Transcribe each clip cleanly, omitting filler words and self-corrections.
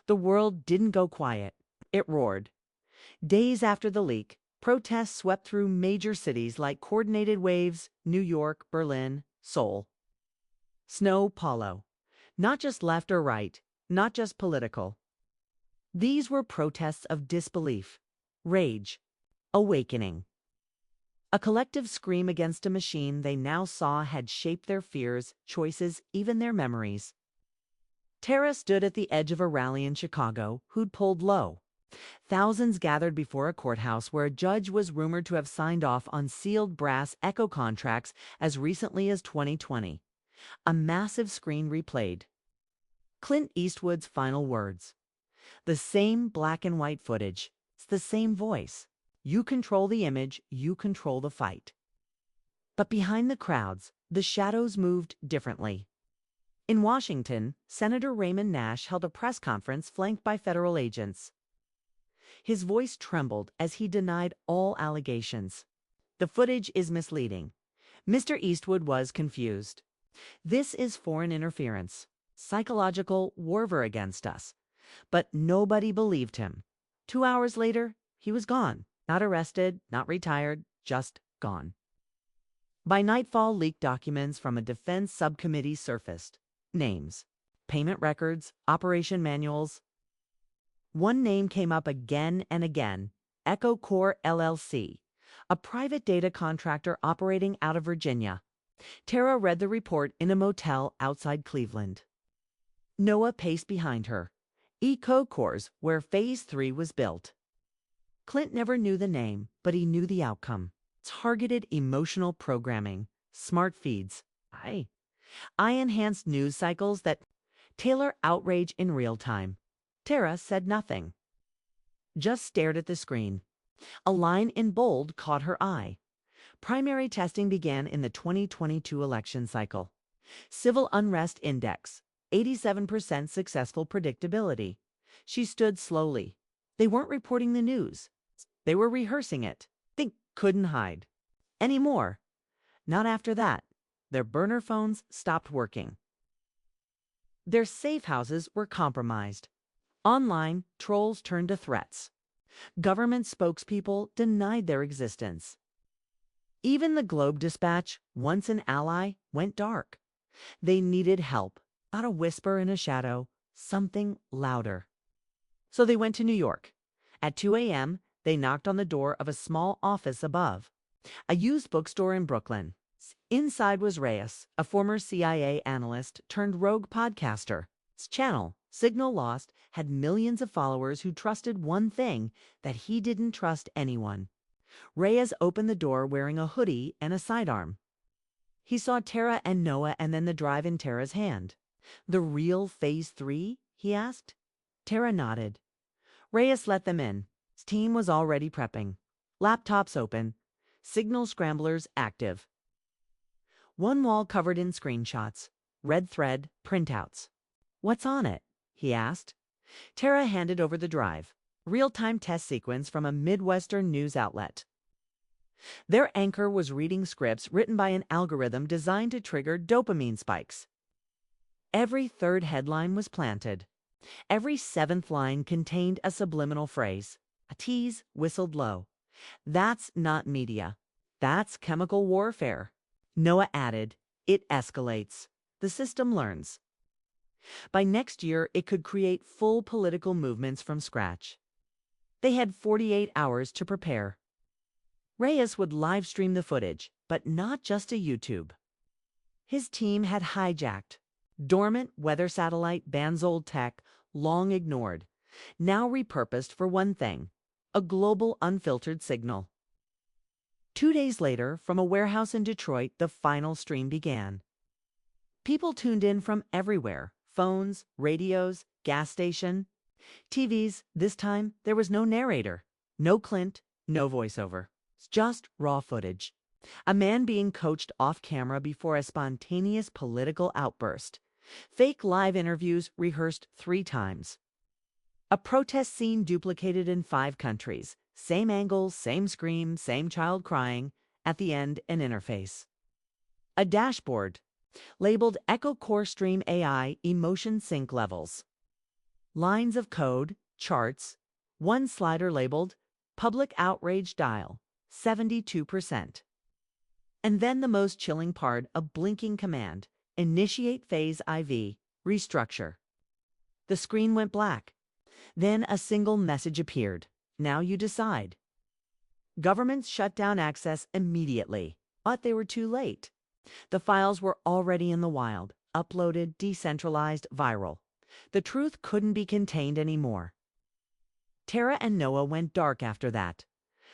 The world didn't go quiet. It roared. Days after the leak, protests swept through major cities like coordinated waves, New York, Berlin, Seoul. Snow Paulo. Not just left or right, not just political. These were protests of disbelief, rage, awakening. A collective scream against a machine they now saw had shaped their fears, choices, even their memories. Tara stood at the edge of a rally in Chicago who'd pulled low. Thousands gathered before a courthouse where a judge was rumored to have signed off on sealed brass echo contracts as recently as 2020. A massive screen replayed Clint Eastwood's final words. The same black and white footage. It's the same voice. You control the image, you control the fight. But behind the crowds, the shadows moved differently. In Washington, Senator Raymond Nash held a press conference flanked by federal agents. His voice trembled as he denied all allegations. The footage is misleading. Mr. Eastwood was confused. This is foreign interference, psychological warfare against us. But nobody believed him. 2 hours later, he was gone. Not arrested, not retired, just gone. By nightfall, leaked documents from a defense subcommittee surfaced. Names, payment records, operation manuals. One name came up again and again, Echo Core LLC, a private data contractor operating out of Virginia. Tara read the report in a motel outside Cleveland. Noah paced behind her. Echo Cores, where Phase 3 was built. Clint never knew the name, but he knew the outcome. Targeted emotional programming, smart feeds. I-enhanced news cycles that tailor outrage in real time. Tara said nothing. Just stared at the screen. A line in bold caught her eye. Primary testing began in the 2022 election cycle. Civil unrest index, 87% successful predictability. She stood slowly. They weren't reporting the news. They were rehearsing it. They couldn't hide. Anymore. Not after that. Their burner phones stopped working. Their safe houses were compromised. Online, trolls turned to threats. Government spokespeople denied their existence. Even the Globe Dispatch, once an ally, went dark. They needed help, not a whisper in a shadow, something louder. So they went to New York. At 2 a.m., they knocked on the door of a small office above, a used bookstore in Brooklyn. Inside was Reyes, a former CIA analyst turned rogue podcaster. His channel, Signal Lost, had millions of followers who trusted one thing, that he didn't trust anyone. Reyes opened the door wearing a hoodie and a sidearm. He saw Tara and Noah and then the drive in Tara's hand. The real Phase 3? He asked. Tara nodded. Reyes let them in. His team was already prepping. Laptops open. Signal scramblers active. One wall covered in screenshots. Red thread, printouts. What's on it? He asked. Tara handed over the drive. Real-time test sequence from a Midwestern news outlet. Their anchor was reading scripts written by an algorithm designed to trigger dopamine spikes. Every third headline was planted. Every seventh line contained a subliminal phrase. A tease whistled low. That's not media. That's chemical warfare. Noah added, it escalates. The system learns. By next year, it could create full political movements from scratch. They had 48 hours to prepare. Reyes would live stream the footage, but not just to YouTube. His team had hijacked. Dormant weather satellite Banzold tech, long ignored, now repurposed for one thing, a global unfiltered signal. 2 days later, from a warehouse in Detroit, the final stream began. People tuned in from everywhere, phones, radios, gas station, TVs. This time, there was no narrator, no Clint, no voiceover. It's just raw footage. A man being coached off camera before a spontaneous political outburst. Fake live interviews rehearsed 3 times. A protest scene duplicated in 5 countries. Same angles, same scream, same child crying. At the end, an interface. A dashboard labeled Echo Core Stream AI Emotion Sync Levels. Lines of code, charts, one slider labeled Public Outrage Dial, 72%. And then the most chilling part, a blinking command, Initiate Phase IV, Restructure. The screen went black. Then a single message appeared. Now you decide. Governments shut down access immediately, but they were too late. The files were already in the wild, uploaded, decentralized, viral. The truth couldn't be contained anymore. Tara and Noah went dark after that.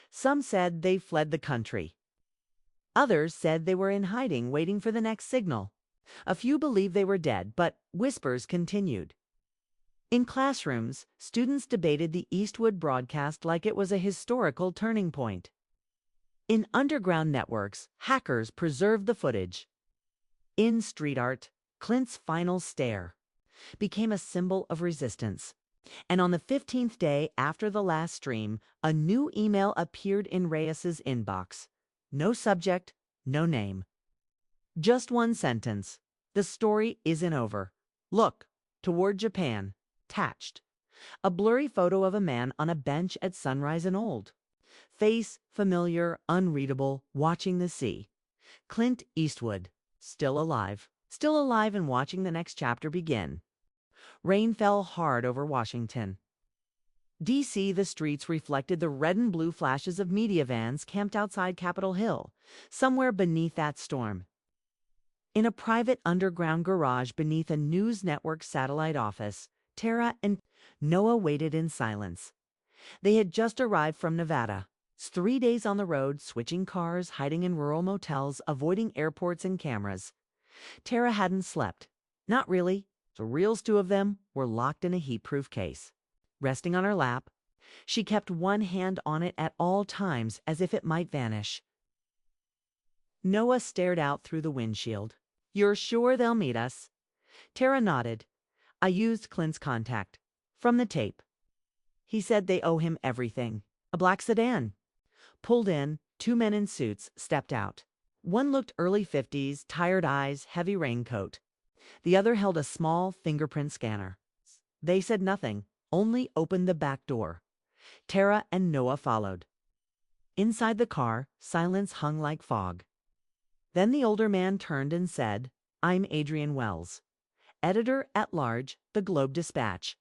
Some said they fled the country. Others said they were in hiding, waiting for the next signal. A few believed they were dead, but whispers continued. In classrooms, students debated the Eastwood broadcast like it was a historical turning point. In underground networks, hackers preserved the footage. In street art, Clint's final stare became a symbol of resistance. And on the 15th day after the last stream, a new email appeared in Reyes's inbox. No subject, no name. Just one sentence. The story isn't over. Look, toward Japan. Attached. A blurry photo of a man on a bench at sunrise in Old. Face familiar, unreadable, watching the sea. Clint Eastwood, still alive and watching the next chapter begin. Rain fell hard over Washington. D.C., the streets reflected the red and blue flashes of media vans camped outside Capitol Hill, somewhere beneath that storm. In a private underground garage beneath a news network satellite office, Tara and Noah waited in silence. They had just arrived from Nevada. 3 days on the road, switching cars, hiding in rural motels, avoiding airports and cameras. Tara hadn't slept. Not really. The real two of them were locked in a heat-proof case. Resting on her lap, she kept one hand on it at all times as if it might vanish. Noah stared out through the windshield. You're sure they'll meet us? Tara nodded. I used Clint's contact. From the tape. He said they owe him everything. A black sedan. Pulled in, 2 men in suits stepped out. One looked early 50s, tired eyes, heavy raincoat. The other held a small fingerprint scanner. They said nothing, only opened the back door. Tara and Noah followed. Inside the car, silence hung like fog. Then the older man turned and said, I'm Adrian Wells, editor-at-large, The Globe-Dispatch.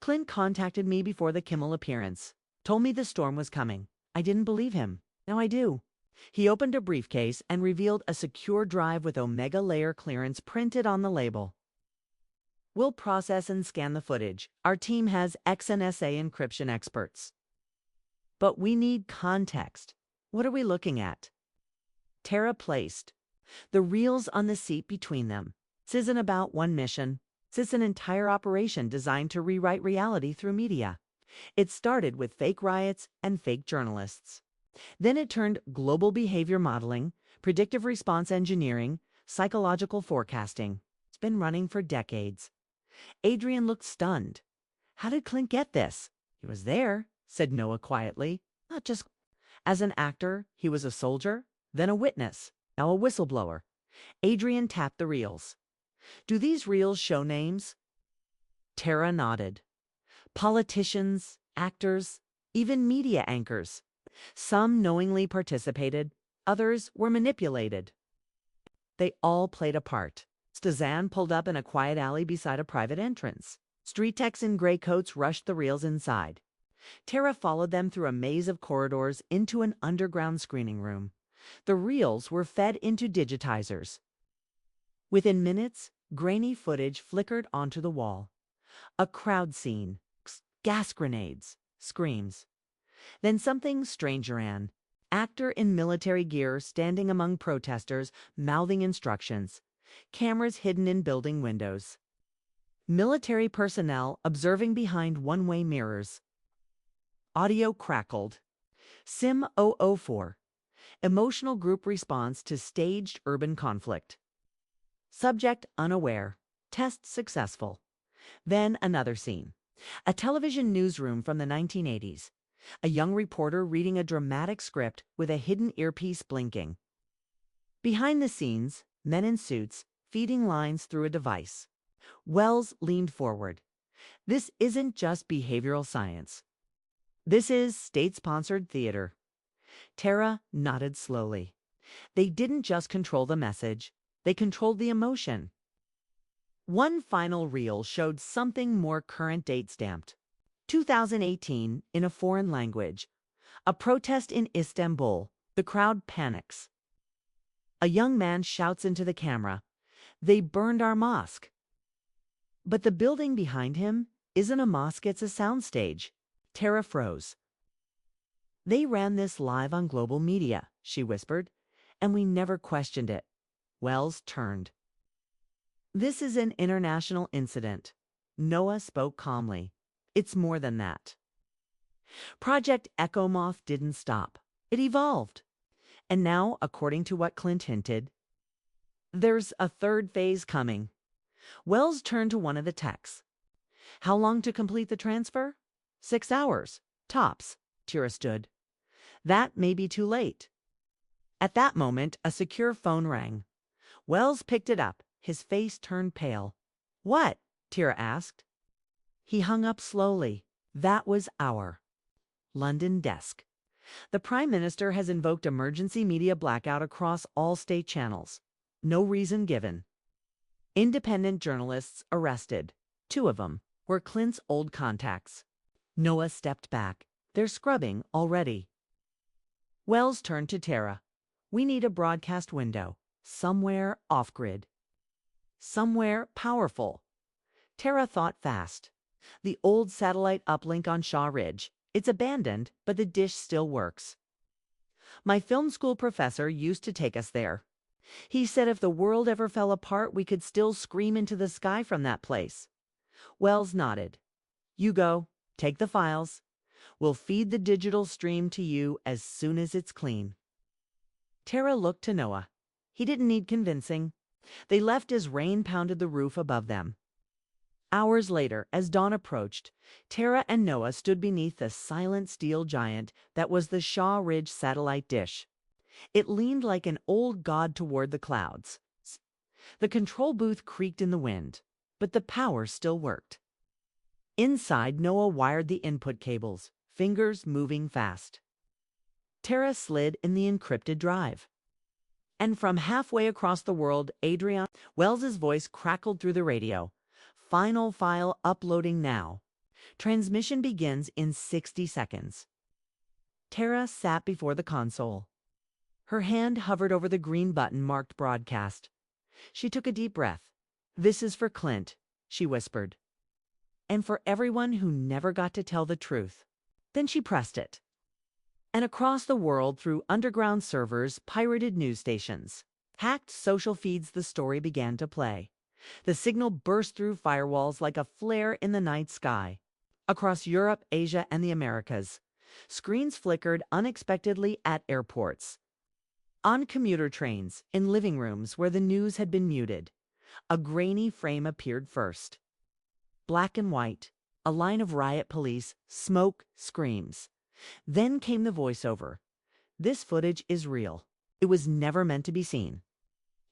Clint contacted me before the Kimmel appearance. Told me the storm was coming. I didn't believe him. Now I do. He opened a briefcase and revealed a secure drive with Omega layer clearance printed on the label. We'll process and scan the footage. Our team has XNSA encryption experts. But we need context. What are we looking at? Tara placed the reels on the seat between them. This isn't about one mission. This is an entire operation designed to rewrite reality through media. It started with fake riots and fake journalists. Then it turned global behavior modeling, predictive response engineering, psychological forecasting. It's been running for decades. Adrian looked stunned. How did Clint get this? He was there, said Noah quietly. Not just as an actor, he was a soldier, then a witness, now a whistleblower. Adrian tapped the reels. Do these reels show names? Tara nodded. Politicians, actors, even media anchors. Some knowingly participated, others were manipulated. They all played a part. Stazan pulled up in a quiet alley beside a private entrance. Street techs in gray coats rushed the reels inside. Tara followed them through a maze of corridors into an underground screening room. The reels were fed into digitizers. Within minutes, grainy footage flickered onto the wall. A crowd scene, gas grenades, screams. Then something stranger ran. Actor in military gear standing among protesters, mouthing instructions. Cameras hidden in building windows. Military personnel observing behind one-way mirrors. Audio crackled. Sim 004. Emotional group response to staged urban conflict. Subject unaware. Test successful. Then another scene. A television newsroom from the 1980s. A young reporter reading a dramatic script with a hidden earpiece blinking. Behind the scenes, men in suits feeding lines through a device. Wells leaned forward. This isn't just behavioral science. This is state-sponsored theater. Tara nodded slowly. They didn't just control the message, they controlled the emotion. One final reel showed something more current date stamped. 2018, in a foreign language. A protest in Istanbul. The crowd panics. A young man shouts into the camera, "They burned our mosque." But the building behind him isn't a mosque, it's a soundstage. Tara froze. "They ran this live on global media," she whispered, "and we never questioned it." Wells turned. "This is an international incident." Noah spoke calmly. "It's more than that." Project Echo Moth didn't stop. It evolved. And now, according to what Clint hinted, there's a third phase coming. Wells turned to one of the techs. "How long to complete the transfer?" 6 hours. Tops. Tara stood. "That may be too late." At that moment, a secure phone rang. Wells picked it up. His face turned pale. "What?" Tara asked. He hung up slowly. "That was our London desk. The Prime Minister has invoked emergency media blackout across all state channels. No reason given. Independent journalists arrested. 2 of them were Clint's old contacts." Noah stepped back. "They're scrubbing already." Wells turned to Tara. "We need a broadcast window. Somewhere off-grid. Somewhere powerful." Tara thought fast. "The old satellite uplink on Shaw Ridge. It's abandoned, but the dish still works. My film school professor used to take us there. He said if the world ever fell apart, we could still scream into the sky from that place." Wells nodded. "You go. Take the files. We'll feed the digital stream to you as soon as it's clean." Tara looked to Noah. He didn't need convincing. They left as rain pounded the roof above them. Hours later, as dawn approached, Tara and Noah stood beneath the silent steel giant that was the Shaw Ridge satellite dish. It leaned like an old god toward the clouds. The control booth creaked in the wind, but the power still worked. Inside, Noah wired the input cables, fingers moving fast. Tara slid in the encrypted drive. And from halfway across the world, Adrian Wells's voice crackled through the radio. "Final file uploading now. Transmission begins in 60 seconds." Tara sat before the console. Her hand hovered over the green button marked broadcast. She took a deep breath. "This is for Clint," she whispered. "And for everyone who never got to tell the truth." Then she pressed it. And across the world, through underground servers, pirated news stations, hacked social feeds, the story began to play. The signal burst through firewalls like a flare in the night sky. Across Europe, Asia, and the Americas, screens flickered unexpectedly at airports. On commuter trains, in living rooms where the news had been muted, a grainy frame appeared first. Black and white, a line of riot police, smoke, screams. Then came the voiceover. "This footage is real. It was never meant to be seen.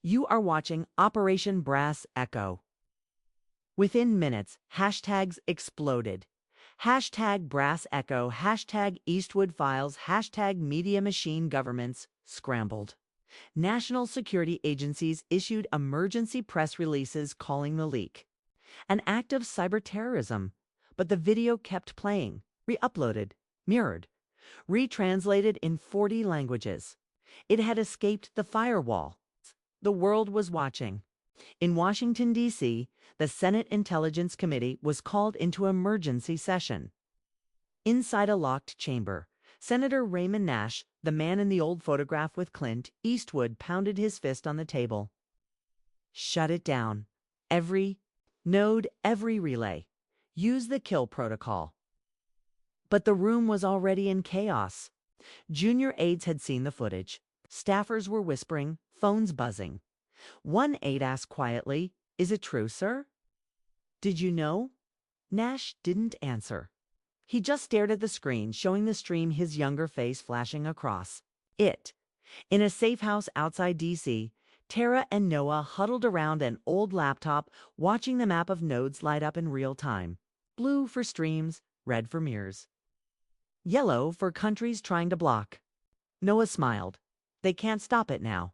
You are watching Operation Brass Echo." Within minutes, hashtags exploded. Hashtag Brass Echo, hashtag Eastwood Files, hashtag Media Machine Governments scrambled. National security agencies issued emergency press releases calling the leak an act of cyber-terrorism, but the video kept playing, re-uploaded, mirrored, retranslated in 40 languages. It had escaped the firewall. The world was watching. In Washington, D.C., the Senate Intelligence Committee was called into emergency session. Inside a locked chamber, Senator Raymond Nash, the man in the old photograph with Clint Eastwood, pounded his fist on the table. "Shut it down. Every node, every relay. Use the kill protocol." But the room was already in chaos. Junior aides had seen the footage. Staffers were whispering, phones buzzing. One aide asked quietly, "Is it true, sir?" "Did you know?" Nash didn't answer. He just stared at the screen, showing the stream, his younger face flashing across. In a safe house outside D.C., Tara and Noah huddled around an old laptop, watching the map of nodes light up in real time. Blue for streams, red for mirrors. Yellow for countries trying to block. Noah smiled. They can't stop it now.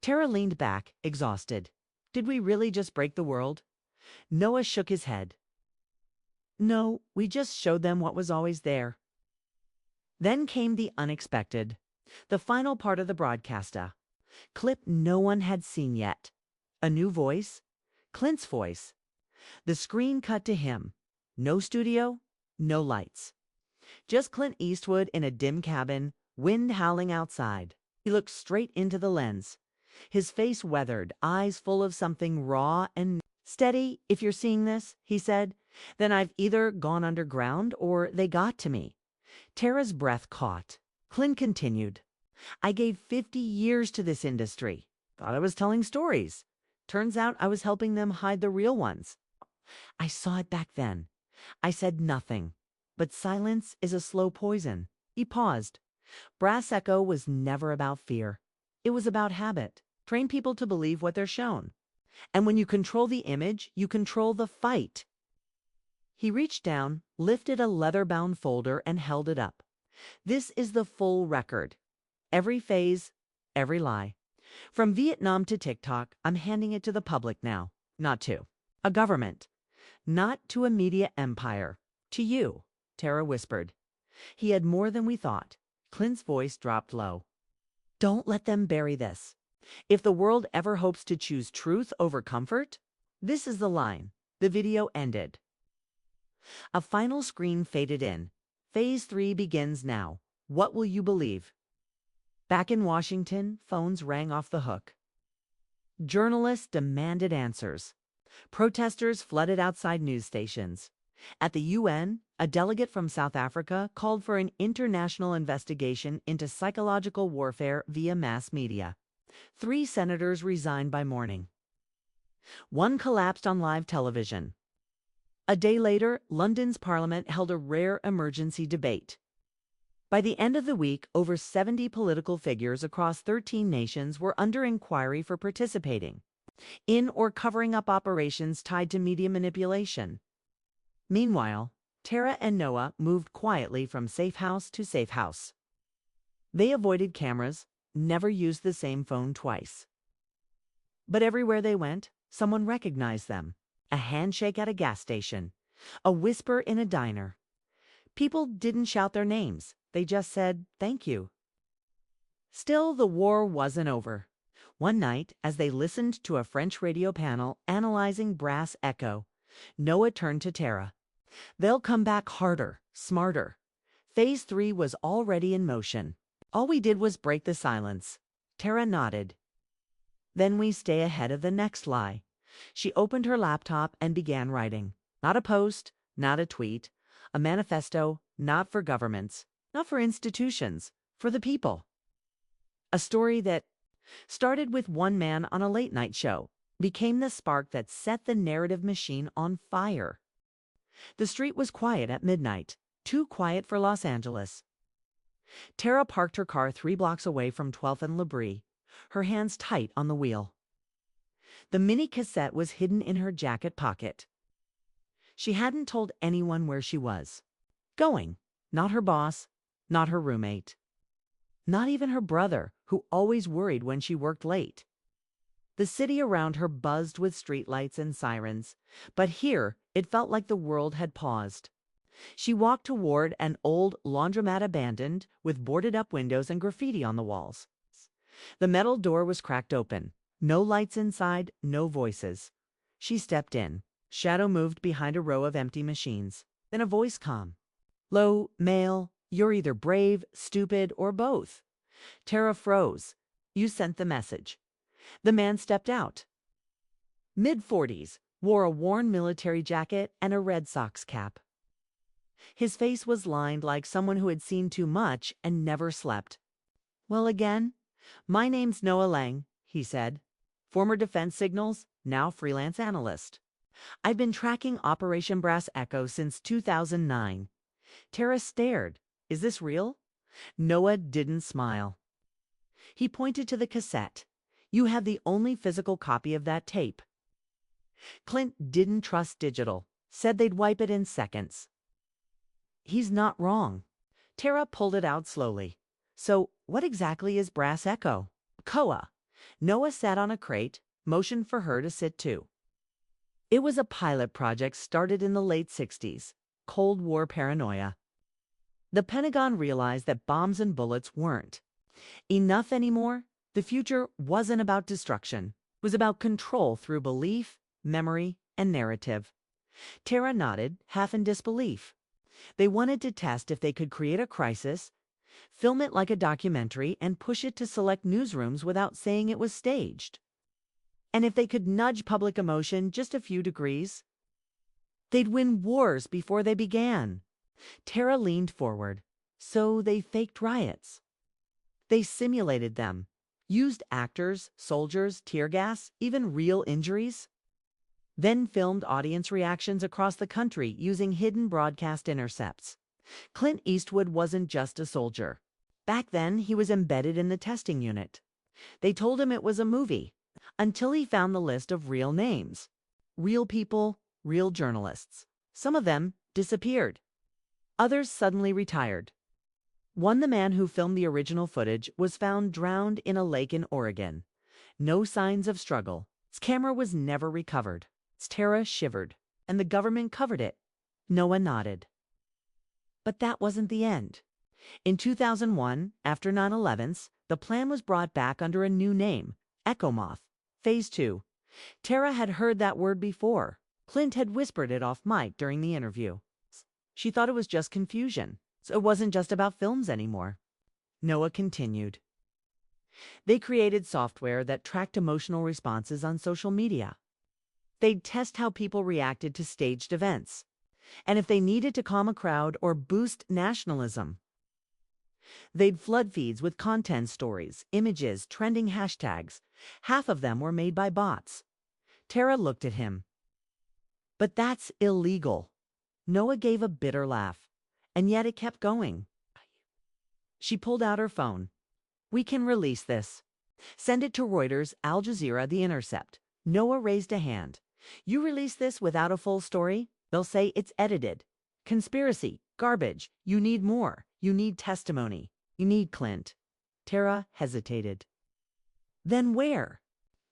Tara leaned back, exhausted. Did we really just break the world? Noah shook his head. No, we just showed them what was always there. Then came the unexpected. The final part of the broadcast, a clip no one had seen yet. A new voice. Clint's voice. The screen cut to him. No studio, no lights. Just Clint Eastwood in a dim cabin, wind howling outside. He looked straight into the lens. His face weathered, eyes full of something raw and steady. If you're seeing this, he said, then I've either gone underground or they got to me. Tara's breath caught. Clint continued. I gave 50 years to this industry. Thought I was telling stories. Turns out I was helping them hide the real ones. I saw it back then. I said nothing. But silence is a slow poison. He paused. Brass Echo was never about fear. It was about habit. Train people to believe what they're shown. And when you control the image, you control the fight. He reached down, lifted a leather-bound folder, and held it up. This is the full record. Every phase, every lie. From Vietnam to TikTok, I'm handing it to the public now. Not to a government. Not to a media empire. To you, Tara whispered. He had more than we thought. Clint's voice dropped low. Don't let them bury this. If the world ever hopes to choose truth over comfort, this is the line. The video ended. A final screen faded in. Phase 3 begins now. What will you believe? Back in Washington, phones rang off the hook. Journalists demanded answers. Protesters flooded outside news stations. At the UN, a delegate from South Africa called for an international investigation into psychological warfare via mass media. 3 senators resigned by morning. 1 collapsed on live television. A day later, London's Parliament held a rare emergency debate. By the end of the week, over 70 political figures across 13 nations were under inquiry for participating in or covering up operations tied to media manipulation. Meanwhile, Tara and Noah moved quietly from safe house to safe house. They avoided cameras, never used the same phone twice. But everywhere they went, someone recognized them. A handshake at a gas station, a whisper in a diner. People didn't shout their names. They just said, thank you. Still, the war wasn't over. One night, as they listened to a French radio panel analyzing Brass Echo, Noah turned to Tara. They'll come back harder, smarter. Phase 3 was already in motion. All we did was break the silence. Tara nodded. Then we stay ahead of the next lie. She opened her laptop and began writing. Not a post, not a tweet, a manifesto, not for governments, not for institutions, for the people. A story that started with one man on a late-night show, became the spark that set the narrative machine on fire. The street was quiet at midnight, too quiet for Los Angeles. Tara parked her car 3 blocks away from 12th and Labrie, her hands tight on the wheel. The mini cassette was hidden in her jacket pocket. She hadn't told anyone where she was going. Not her boss, not her roommate. Not even her brother, who always worried when she worked late. The city around her buzzed with streetlights and sirens, but here it felt like the world had paused. She walked toward an old laundromat abandoned, with boarded-up windows and graffiti on the walls. The metal door was cracked open. No lights inside, no voices. She stepped in. Shadow moved behind a row of empty machines. Then a voice calm. Low, male, you're either brave, stupid, or both. Tara froze. You sent the message. The man stepped out. Mid-40s, wore a worn military jacket and a Red Sox cap. His face was lined like someone who had seen too much and never slept. Well, again, my name's Noah Lang, he said. Former defense signals, now freelance analyst. I've been tracking Operation Brass Echo since 2009. Tara stared. Is this real? Noah didn't smile. He pointed to the cassette. You have the only physical copy of that tape. Clint didn't trust digital. said they'd wipe it in seconds. He's not wrong. Tara pulled it out slowly. So, what exactly is brass echo? Koa. Noah sat on a crate, motioned for her to sit too. It was a pilot project started in the late 60s, Cold War paranoia. The Pentagon realized that bombs and bullets weren't enough anymore. The future wasn't about destruction. It was about control through belief, memory, and narrative. Tara nodded, half in disbelief. They wanted to test if they could create a crisis, film it like a documentary, and push it to select newsrooms without saying it was staged. And if they could nudge public emotion just a few degrees, they'd win wars before they began. Tara leaned forward. So they faked riots. They simulated them, used actors, soldiers, tear gas, even real injuries. Then filmed audience reactions across the country using hidden broadcast intercepts. Clint Eastwood wasn't just a soldier. Back then, he was embedded in the testing unit. They told him it was a movie, until he found the list of real names. Real people, real journalists. Some of them disappeared. Others suddenly retired. The man who filmed the original footage, was found drowned in a lake in Oregon. No signs of struggle. His camera was never recovered. Tara shivered, and the government covered it. Noah nodded. But that wasn't the end. In 2001, after 9/11s, the plan was brought back under a new name, EchoMoth, Phase 2. Tara had heard that word before. Clint had whispered it off mic during the interview. She thought it was just confusion, so it wasn't just about films anymore. Noah continued. They created software that tracked emotional responses on social media. They'd test how people reacted to staged events, and if they needed to calm a crowd or boost nationalism. They'd flood feeds with content stories, images, trending hashtags. Half of them were made by bots. Tara looked at him. But that's illegal. Noah gave a bitter laugh, and yet it kept going. She pulled out her phone. We can release this. Send it to Reuters, Al Jazeera, The Intercept. Noah raised a hand. You release this without a full story, they'll say it's edited. Conspiracy, garbage. You need more. You need testimony. You need Clint. Tara hesitated. Then where?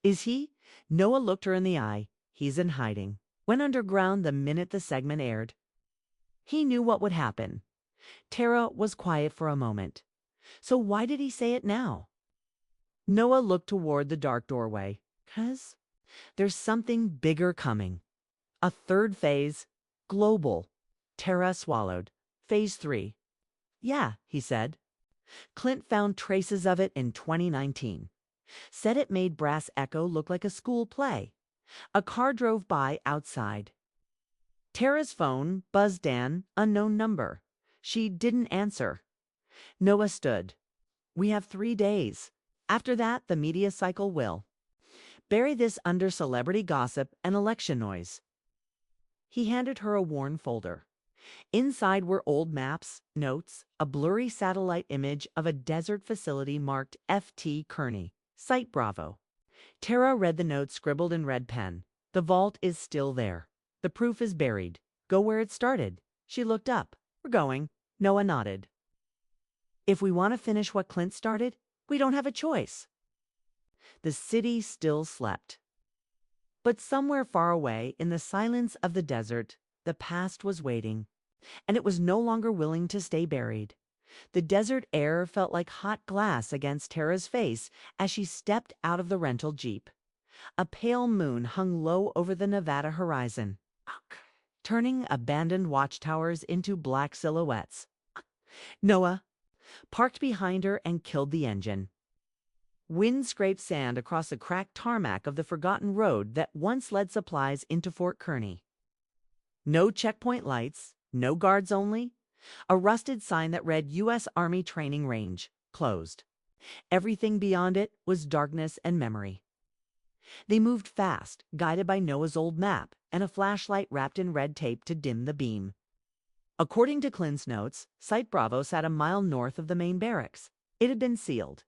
Is he? Noah looked her in the eye. He's in hiding. Went underground the minute the segment aired. He knew what would happen. Tara was quiet for a moment. So why did he say it now? Noah looked toward the dark doorway. 'Cause there's something bigger coming. A third phase. Global. Tara swallowed. Phase 3. Yeah, he said. Clint found traces of it in 2019. Said it made Brass Echo look like a school play. A car drove by outside. Tara's phone buzzed Dan, unknown number. She didn't answer. Noah stood. We have 3 days. After that, the media cycle will. Bury this under celebrity gossip and election noise. He handed her a worn folder. Inside were old maps, notes, a blurry satellite image of a desert facility marked F.T. Kearney, Site Bravo. Tara read the note scribbled in red pen. The vault is still there. The proof is buried. Go where it started. She looked up. We're going. Noah nodded. If we want to finish what Clint started, we don't have a choice. The city still slept. But somewhere far away, in the silence of the desert, the past was waiting, and it was no longer willing to stay buried. The desert air felt like hot glass against Tara's face as she stepped out of the rental jeep. A pale moon hung low over the Nevada horizon, turning abandoned watchtowers into black silhouettes. Noah parked behind her and killed the engine. Wind scraped sand across the cracked tarmac of the forgotten road that once led supplies into Fort Kearney. No checkpoint lights, no guards only. A rusted sign that read U.S. Army Training Range, closed. Everything beyond it was darkness and memory. They moved fast, guided by Noah's old map and a flashlight wrapped in red tape to dim the beam. According to Clint's notes, Site Bravo sat a mile north of the main barracks. It had been sealed.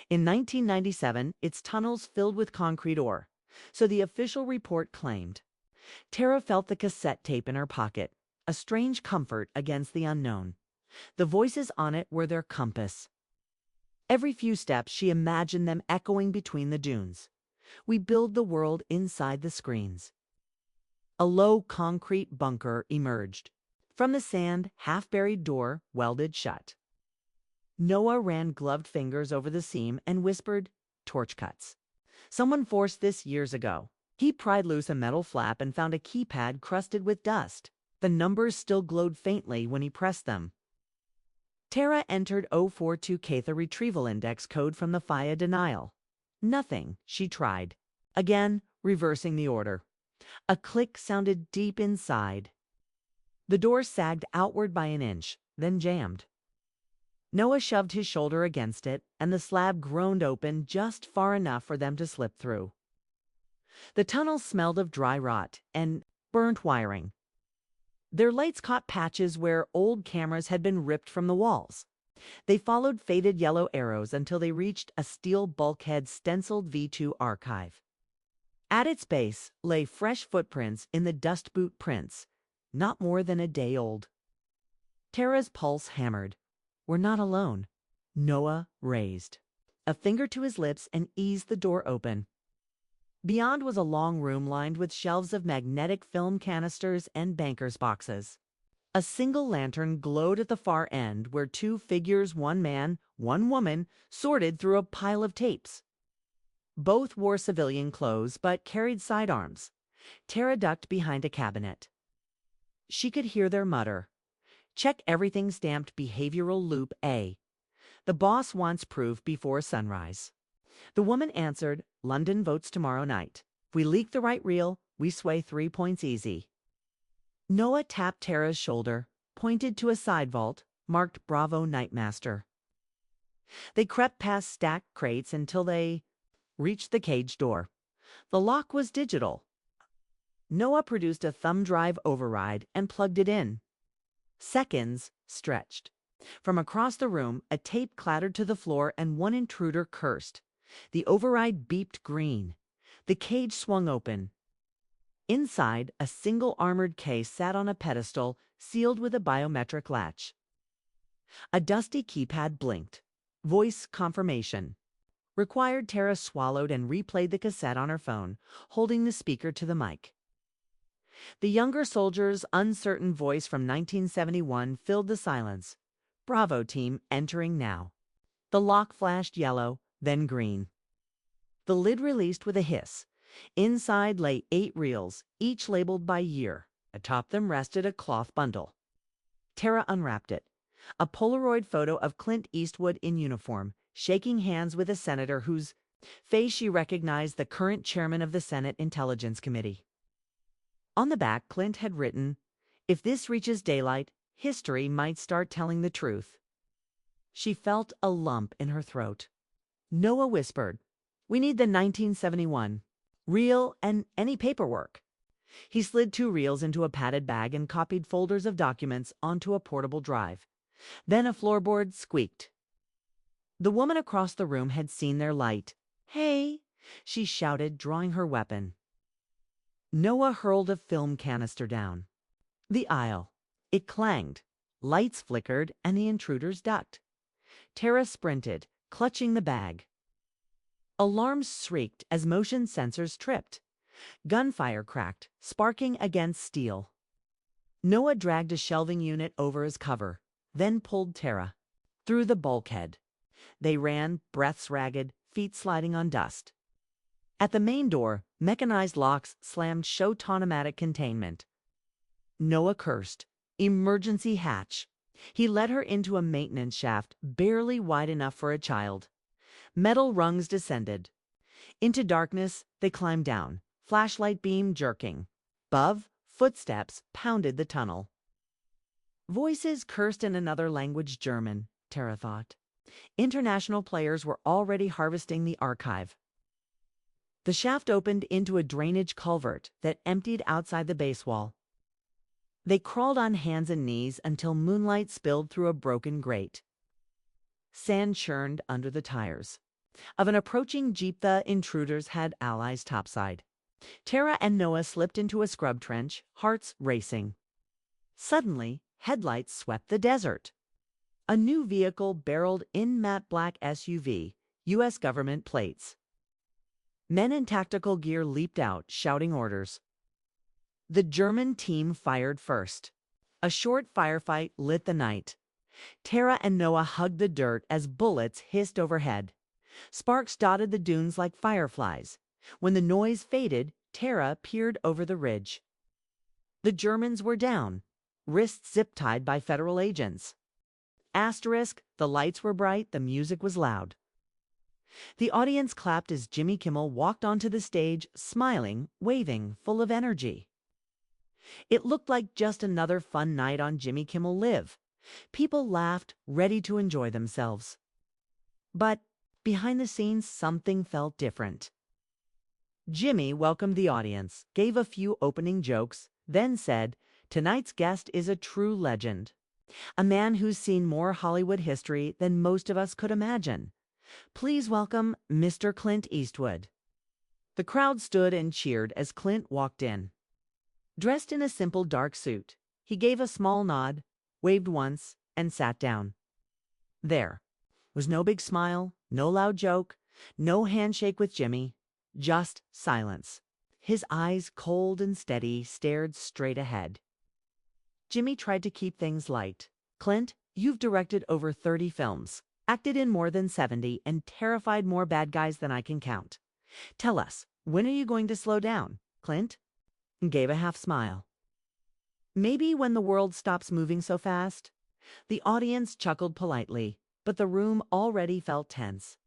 In 1997, its tunnels filled with concrete ore, so the official report claimed. Tara felt the cassette tape in her pocket, a strange comfort against the unknown. The voices on it were their compass. Every few steps she imagined them echoing between the dunes. We build the world inside the screens. A low concrete bunker emerged. From the sand, half-buried door welded shut. Noah ran gloved fingers over the seam and whispered, "Torch cuts. Someone forced this years ago." He pried loose a metal flap and found a keypad crusted with dust. The numbers still glowed faintly when he pressed them. Tara entered 042K, the retrieval index code from the FIA denial. Nothing, she tried. Again, reversing the order. A click sounded deep inside. The door sagged outward by an inch, then jammed. Noah shoved his shoulder against it, and the slab groaned open just far enough for them to slip through. The tunnel smelled of dry rot and burnt wiring. Their lights caught patches where old cameras had been ripped from the walls. They followed faded yellow arrows until they reached a steel bulkhead stenciled V2 archive. At its base lay fresh footprints in the dust boot prints, not more than a day old. Tara's pulse hammered. We're not alone. Noah raised a finger to his lips and eased the door open. Beyond was a long room lined with shelves of magnetic film canisters and banker's boxes. A single lantern glowed at the far end where two figures, one man, one woman, sorted through a pile of tapes. Both wore civilian clothes but carried sidearms. Tara ducked behind a cabinet. She could hear their mutter. Check everything stamped Behavioral Loop A. The boss wants proof before sunrise. The woman answered, London votes tomorrow night. If we leak the right reel, we sway 3 points easy. Noah tapped Tara's shoulder, pointed to a side vault, marked Bravo Nightmaster. They crept past stacked crates until they reached the cage door. The lock was digital. Noah produced a thumb drive override and plugged it in. Seconds stretched. From across the room, a tape clattered to the floor and one intruder cursed. The override beeped green. The cage swung open. Inside, a single armored case sat on a pedestal, sealed with a biometric latch. A dusty keypad blinked. Voice confirmation. Required. Tara swallowed and replayed the cassette on her phone, holding the speaker to the mic. The younger soldier's uncertain voice from 1971 filled the silence. Bravo team entering now. The lock flashed yellow, then green. The lid released with a hiss. Inside lay 8 reels, each labeled by year. Atop them rested a cloth bundle. Tara unwrapped it. A Polaroid photo of Clint Eastwood in uniform, shaking hands with a senator whose face she recognized, the current chairman of the Senate Intelligence Committee. On the back, Clint had written, "If this reaches daylight, history might start telling the truth." She felt a lump in her throat. Noah whispered, "We need the 1971. Reel and any paperwork." He slid 2 reels into a padded bag and copied folders of documents onto a portable drive. Then a floorboard squeaked. The woman across the room had seen their light. "Hey!" she shouted, drawing her weapon. Noah hurled a film canister down the aisle. It clanged. Lights flickered, and the intruders ducked. Tara sprinted, clutching the bag. Alarms shrieked as motion sensors tripped. Gunfire cracked, sparking against steel. Noah dragged a shelving unit over as cover, then pulled Tara through the bulkhead. They ran, breaths ragged, feet sliding on dust. At the main door, mechanized locks slammed shut automatic containment. Noah cursed. Emergency hatch. He led her into a maintenance shaft barely wide enough for a child. Metal rungs descended. Into darkness, they climbed down, flashlight beam jerking. Above, footsteps pounded the tunnel. Voices cursed in another language, German, Tara thought. International players were already harvesting the archive. The shaft opened into a drainage culvert that emptied outside the base wall. They crawled on hands and knees until moonlight spilled through a broken grate. Sand churned under the tires of an approaching jeep. The intruders had allies topside. Tara and Noah slipped into a scrub trench, hearts racing. Suddenly, headlights swept the desert. A new vehicle barreled in matte black SUV, U.S. government plates. Men in tactical gear leaped out, shouting orders. The German team fired first. A short firefight lit the night. Tara and Noah hugged the dirt as bullets hissed overhead. Sparks dotted the dunes like fireflies. When the noise faded, Tara peered over the ridge. The Germans were down, wrists zip-tied by federal agents. Asterisk, the lights were bright, the music was loud. The audience clapped as Jimmy Kimmel walked onto the stage, smiling, waving, full of energy. It looked like just another fun night on Jimmy Kimmel Live. People laughed, ready to enjoy themselves. But behind the scenes, something felt different. Jimmy welcomed the audience, gave a few opening jokes, then said, "Tonight's guest is a true legend. A man who's seen more Hollywood history than most of us could imagine. Please welcome Mr. Clint Eastwood." The crowd stood and cheered as Clint walked in. Dressed in a simple dark suit, he gave a small nod, waved once, and sat down. There was no big smile, no loud joke, no handshake with Jimmy, just silence. His eyes, cold and steady, stared straight ahead. Jimmy tried to keep things light. "Clint, you've directed over 30 films, acted in more than 70, and terrified more bad guys than I can count. Tell us, when are you going to slow down, Clint?" And gave a half smile. "Maybe when the world stops moving so fast." The audience chuckled politely, but the room already felt tense.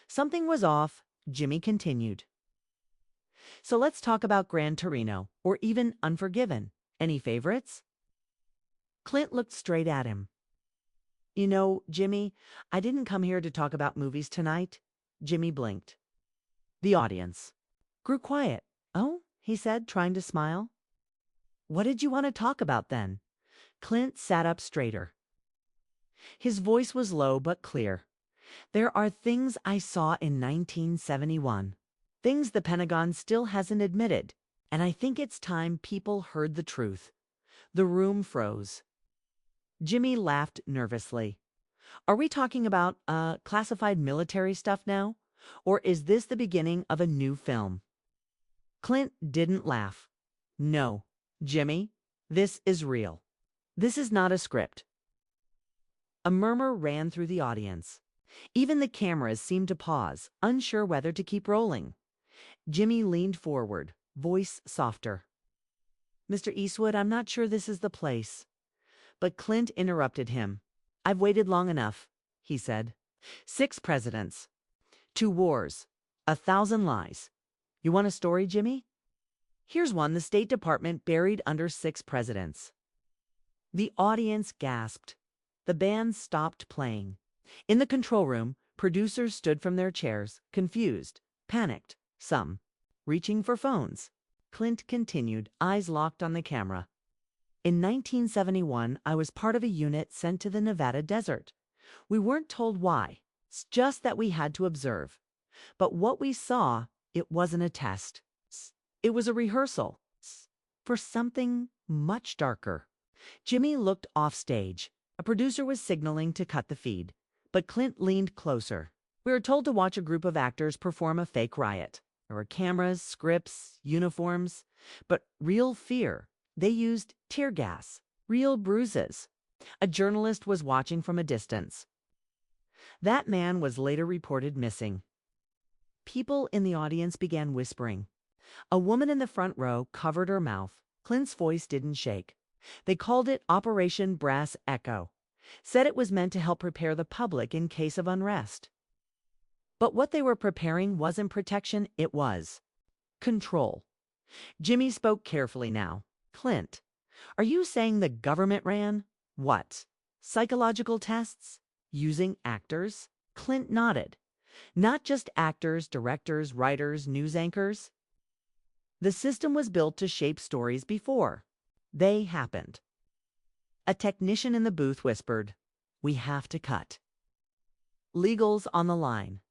Something was off. Jimmy continued. "So let's talk about Gran Torino, or even Unforgiven. Any favorites?" Clint looked straight at him. "You know, Jimmy, I didn't come here to talk about movies tonight." Jimmy blinked. The audience grew quiet. "Oh?" he said, trying to smile. "What did you want to talk about then?" Clint sat up straighter. His voice was low but clear. "There are things I saw in 1971. Things the Pentagon still hasn't admitted. And I think it's time people heard the truth." The room froze. Jimmy laughed nervously. "Are we talking about classified military stuff now? Or is this the beginning of a new film?" Clint didn't laugh. "No, Jimmy, this is real. This is not a script." A murmur ran through the audience. Even the cameras seemed to pause, unsure whether to keep rolling. Jimmy leaned forward, voice softer. "Mr. Eastwood, I'm not sure this is the place." But Clint interrupted him. "I've waited long enough," he said. 6 presidents, 2 wars, 1,000 lies. You want a story, Jimmy? Here's one the State Department buried under 6 presidents. The audience gasped. The band stopped playing. In the control room, producers stood from their chairs, confused, panicked, some reaching for phones. Clint continued, eyes locked on the camera. "In 1971, I was part of a unit sent to the Nevada desert. We weren't told why. It's just that we had to observe. But what we saw, it wasn't a test. It was a rehearsal for something much darker." Jimmy looked off stage. A producer was signaling to cut the feed, but Clint leaned closer. "We were told to watch a group of actors perform a fake riot. There were cameras, scripts, uniforms, but real fear. They used tear gas, real bruises. A journalist was watching from a distance. That man was later reported missing." People in the audience began whispering. A woman in the front row covered her mouth. Clint's voice didn't shake. They called it Operation Brass Echo. Said it was meant to help prepare the public in case of unrest. But what they were preparing wasn't protection, it was control. Jimmy spoke carefully now. "Clint, are you saying the government ran what? Psychological tests? Using actors?" Clint nodded. "Not just actors, directors, writers, news anchors. The system was built to shape stories before they happened." A technician in the booth whispered, "We have to cut." Legal's on the line.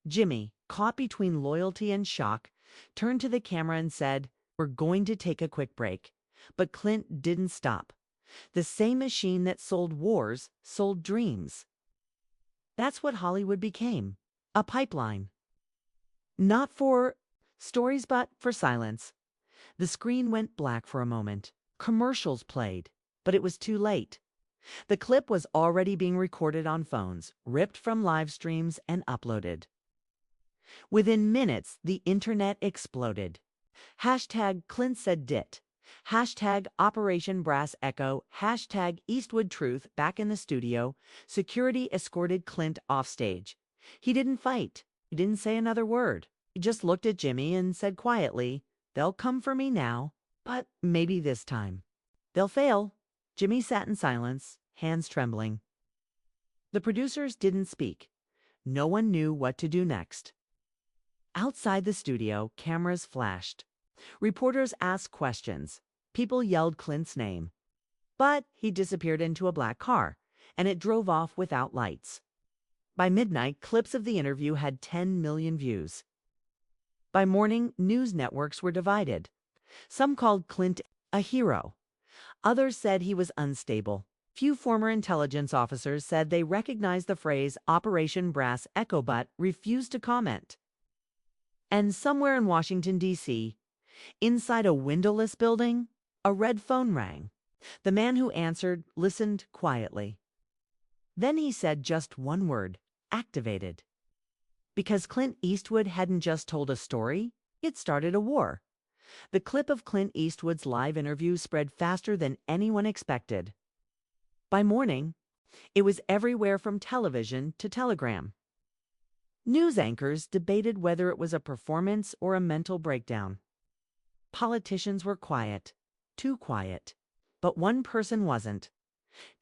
Jimmy, caught between loyalty and shock, turned to the camera and said, "We're going to take a quick break." But Clint didn't stop. The same machine that sold wars sold dreams. That's what Hollywood became, a pipeline. Not for stories, but for silence. The screen went black for a moment. Commercials played, but it was too late. The clip was already being recorded on phones, ripped from live streams, and uploaded. Within minutes, the internet exploded. Hashtag Clint said dit. Hashtag Operation Brass Echo. Hashtag Eastwood Truth back in the studio. Security escorted Clint off stage. He didn't fight. He didn't say another word. He just looked at Jimmy and said quietly, "They'll come for me now, but maybe this time they'll fail." Jimmy sat in silence, hands trembling. The producers didn't speak. No one knew what to do next. Outside the studio, cameras flashed. Reporters asked questions. People yelled Clint's name. But he disappeared into a black car, and it drove off without lights. By midnight, clips of the interview had 10 million views. By morning, news networks were divided. Some called Clint a hero. Others said he was unstable. Few former intelligence officers said they recognized the phrase Operation Brass Echo but refused to comment. And somewhere in Washington, D.C., inside a windowless building, a red phone rang. The man who answered listened quietly. Then he said just one word, activated. Because Clint Eastwood hadn't just told a story, it started a war. The clip of Clint Eastwood's live interview spread faster than anyone expected. By morning, it was everywhere from television to telegram. News anchors debated whether it was a performance or a mental breakdown. Politicians were quiet, too quiet. But one person wasn't.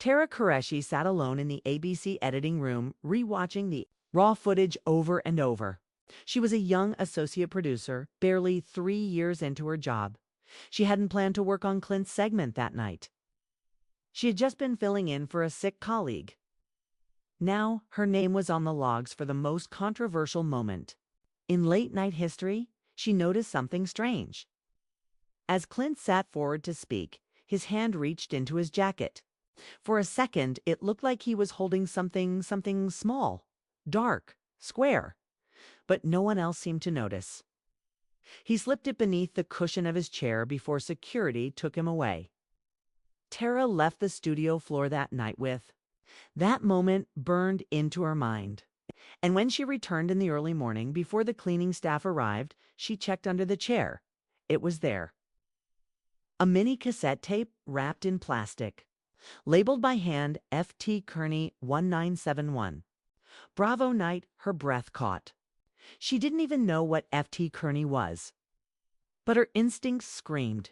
Tara Qureshi sat alone in the ABC editing room, rewatching the raw footage over and over. She was a young associate producer, barely 3 years into her job. She hadn't planned to work on Clint's segment that night. She had just been filling in for a sick colleague. Now her name was on the logs for the most controversial moment. In late-night history, she noticed something strange. As Clint sat forward to speak, his hand reached into his jacket. For a second, it looked like he was holding something small, dark, square. But no one else seemed to notice. He slipped it beneath the cushion of his chair before security took him away. Tara left the studio floor that night with that moment burned into her mind. And when she returned in the early morning, before the cleaning staff arrived, she checked under the chair. It was there. A mini cassette tape wrapped in plastic. Labeled by hand F.T. Kearney 1971. Bravo night, her breath caught. She didn't even know what F.T. Kearney was. But her instincts screamed.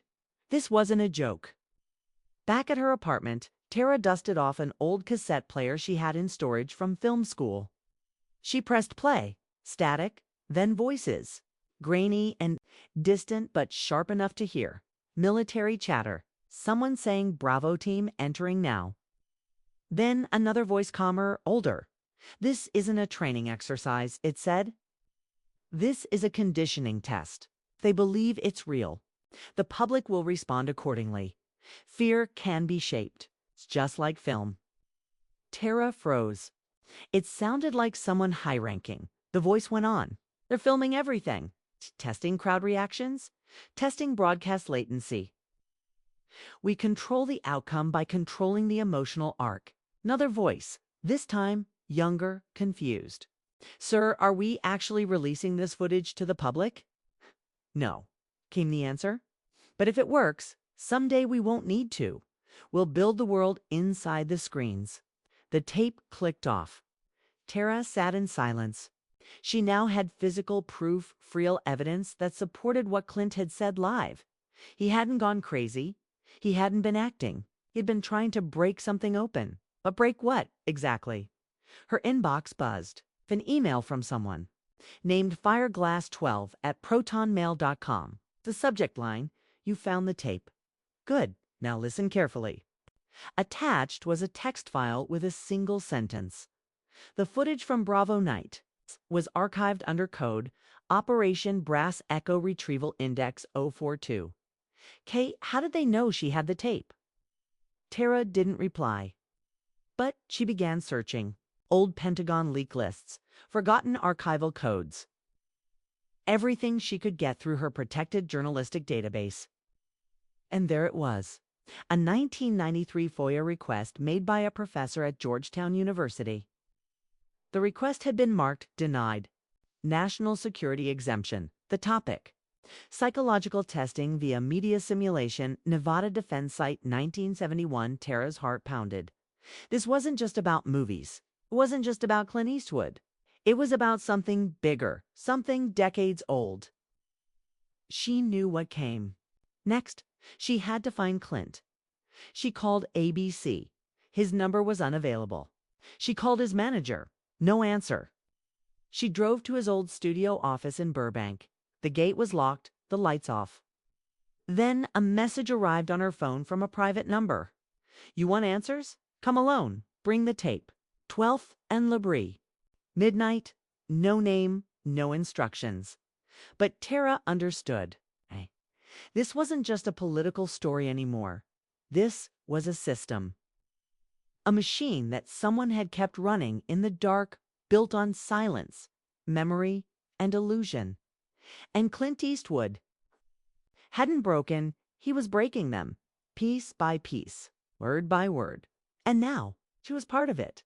This wasn't a joke. Back at her apartment, Tara dusted off an old cassette player she had in storage from film school. She pressed play, static, then voices. Grainy and distant but sharp enough to hear. Military chatter. Someone saying "Bravo team entering now." Then another voice, calmer, older. "This isn't a training exercise," it said. "This is a conditioning test. They believe it's real. The public will respond accordingly. Fear can be shaped. It's just like film." Tara froze. It sounded like someone high-ranking. The voice went on. "They're filming everything. Testing crowd reactions. Testing broadcast latency. We control the outcome by controlling the emotional arc." Another voice, this time younger, confused. "Sir, are we actually releasing this footage to the public?" "No," came the answer. "But if it works, someday we won't need to. We'll build the world inside the screens." The tape clicked off. Tara sat in silence. She now had physical proof, real evidence that supported what Clint had said live. He hadn't gone crazy. He hadn't been acting. He'd been trying to break something open. But break what, exactly? Her inbox buzzed. An email from someone. Named fireglass12@protonmail.com. The subject line, "You found the tape." Good. Now listen carefully. Attached was a text file with a single sentence. "The footage from Bravo night. was archived under code Operation Brass Echo Retrieval Index 042. Kate, how did they know she had the tape? Tara didn't reply, but she began searching. Old Pentagon leak lists, forgotten archival codes, everything she could get through her protected journalistic database. And there it was, a 1993 FOIA request made by a professor at Georgetown University. The request had been marked denied. National security exemption. The topic: psychological testing via media simulation, Nevada defense site 1971. Tara's heart pounded. This wasn't just about movies. It wasn't just about Clint Eastwood. It was about something bigger, something decades old. She knew what came. Next, she had to find Clint. She called ABC. His number was unavailable. She called his manager. No answer. She drove to his old studio office in Burbank. The gate was locked, the lights off. Then a message arrived on her phone from a private number. You want answers? Come alone. Bring the tape. 12th and Labrie. Midnight, no name, no instructions. But Tara understood. This wasn't just a political story anymore. This was a system. A machine that someone had kept running in the dark, built on silence, memory, and illusion. And Clint Eastwood hadn't broken, he was breaking them, piece by piece, word by word. And now she was part of it.